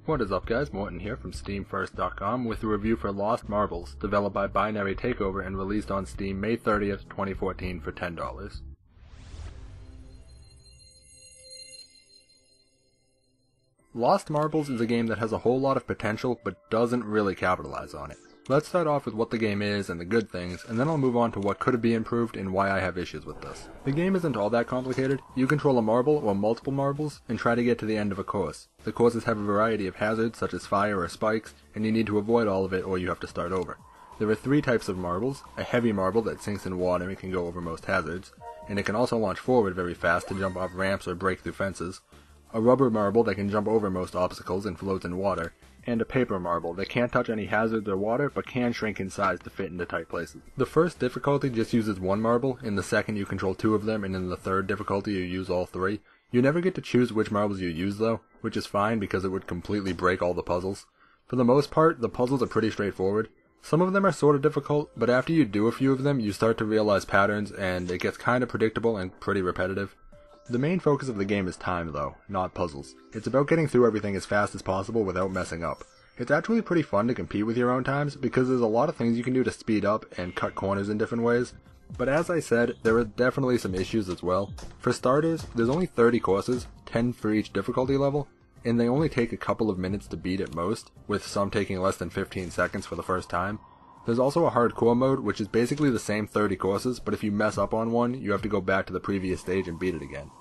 What is up guys, Morton here from SteamFirst.com with a review for Lost Marbles, developed by Binary Takeover and released on Steam May 30th, 2014 for $10. Lost Marbles is a game that has a whole lot of potential but doesn't really capitalize on it. Let's start off with what the game is and the good things, and then I'll move on to what could be improved and why I have issues with this. The game isn't all that complicated. You control a marble or multiple marbles and try to get to the end of a course. The courses have a variety of hazards such as fire or spikes, and you need to avoid all of it or you have to start over. There are three types of marbles: a heavy marble that sinks in water and can go over most hazards, and it can also launch forward very fast to jump off ramps or break through fences, a rubber marble that can jump over most obstacles and floats in water, and a paper marble that can't touch any hazards or water but can shrink in size to fit into tight places. The first difficulty just uses one marble, in the second you control two of them, and in the third difficulty you use all three. You never get to choose which marbles you use though, which is fine because it would completely break all the puzzles. For the most part, the puzzles are pretty straightforward. Some of them are sorta difficult, but after you do a few of them you start to realize patterns and it gets kinda predictable and pretty repetitive. The main focus of the game is time though, not puzzles. It's about getting through everything as fast as possible without messing up. It's actually pretty fun to compete with your own times because there's a lot of things you can do to speed up and cut corners in different ways. But as I said, there are definitely some issues as well. For starters, there's only 30 courses, 10 for each difficulty level, and they only take a couple of minutes to beat at most, with some taking less than 15 seconds for the first time. There's also a hardcore mode, which is basically the same 30 courses, but if you mess up on one, you have to go back to the previous stage and beat it again.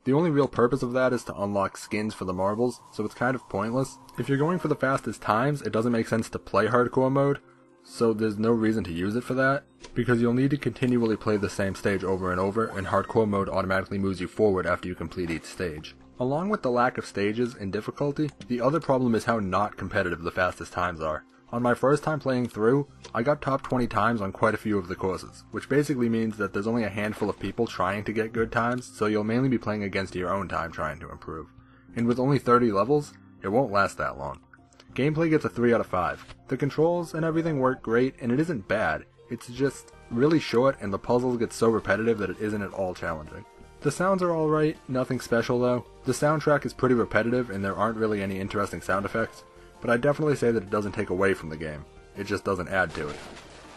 The only real purpose of that is to unlock skins for the marbles, so it's kind of pointless. If you're going for the fastest times, it doesn't make sense to play hardcore mode, so there's no reason to use it for that, because you'll need to continually play the same stage over and over, and hardcore mode automatically moves you forward after you complete each stage. Along with the lack of stages and difficulty, the other problem is how not competitive the fastest times are. On my first time playing through, I got top 20 times on quite a few of the courses, which basically means that there's only a handful of people trying to get good times, so you'll mainly be playing against your own time trying to improve. And with only 30 levels, it won't last that long. Gameplay gets a 3 out of 5. The controls and everything work great, and it isn't bad. It's just really short, and the puzzles get so repetitive that it isn't at all challenging. The sounds are alright, nothing special though. The soundtrack is pretty repetitive, and there aren't really any interesting sound effects. But I'd definitely say that it doesn't take away from the game. It just doesn't add to it.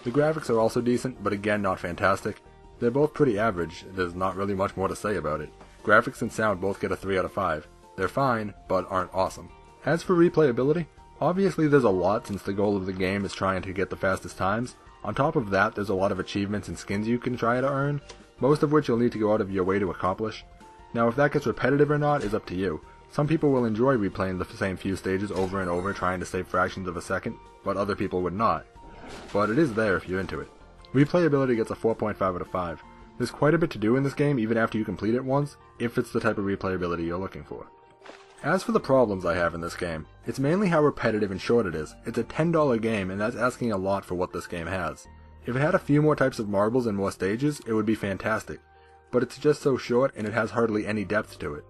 The graphics are also decent, but again not fantastic. They're both pretty average, there's not really much more to say about it. Graphics and sound both get a 3 out of 5. They're fine, but aren't awesome. As for replayability, obviously there's a lot since the goal of the game is trying to get the fastest times. On top of that, there's a lot of achievements and skins you can try to earn, most of which you'll need to go out of your way to accomplish. Now if that gets repetitive or not is up to you. Some people will enjoy replaying the same few stages over and over trying to save fractions of a second, but other people would not. But it is there if you're into it. Replayability gets a 4.5 out of 5. There's quite a bit to do in this game even after you complete it once, if it's the type of replayability you're looking for. As for the problems I have in this game, it's mainly how repetitive and short it is. It's a $10 game and that's asking a lot for what this game has. If it had a few more types of marbles and more stages, it would be fantastic. But it's just so short and it has hardly any depth to it.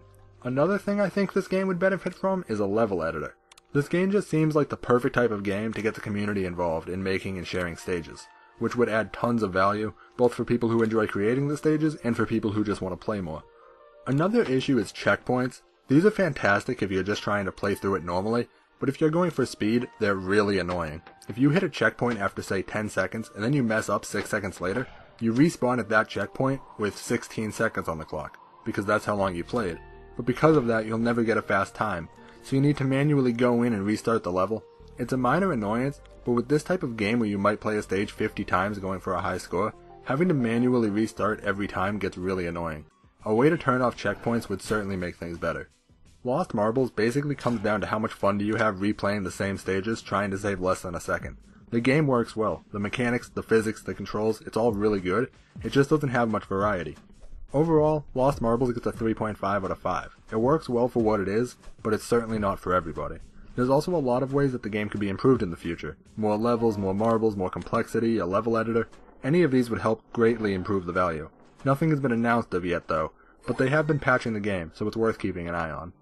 Another thing I think this game would benefit from is a level editor. This game just seems like the perfect type of game to get the community involved in making and sharing stages, which would add tons of value, both for people who enjoy creating the stages and for people who just want to play more. Another issue is checkpoints. These are fantastic if you're just trying to play through it normally, but if you're going for speed, they're really annoying. If you hit a checkpoint after say 10 seconds and then you mess up 6 seconds later, you respawn at that checkpoint with 16 seconds on the clock, because that's how long you played. But because of that, you'll never get a fast time, so you need to manually go in and restart the level. It's a minor annoyance, but with this type of game where you might play a stage 50 times going for a high score, having to manually restart every time gets really annoying. A way to turn off checkpoints would certainly make things better. Lost Marbles basically comes down to how much fun do you have replaying the same stages trying to save less than a second. The game works well. The mechanics, the physics, the controls, it's all really good. It just doesn't have much variety. Overall, Lost Marbles gets a 3.5 out of 5. It works well for what it is, but it's certainly not for everybody. There's also a lot of ways that the game could be improved in the future. More levels, more marbles, more complexity, a level editor. Any of these would help greatly improve the value. Nothing has been announced of yet though, but they have been patching the game, so it's worth keeping an eye on.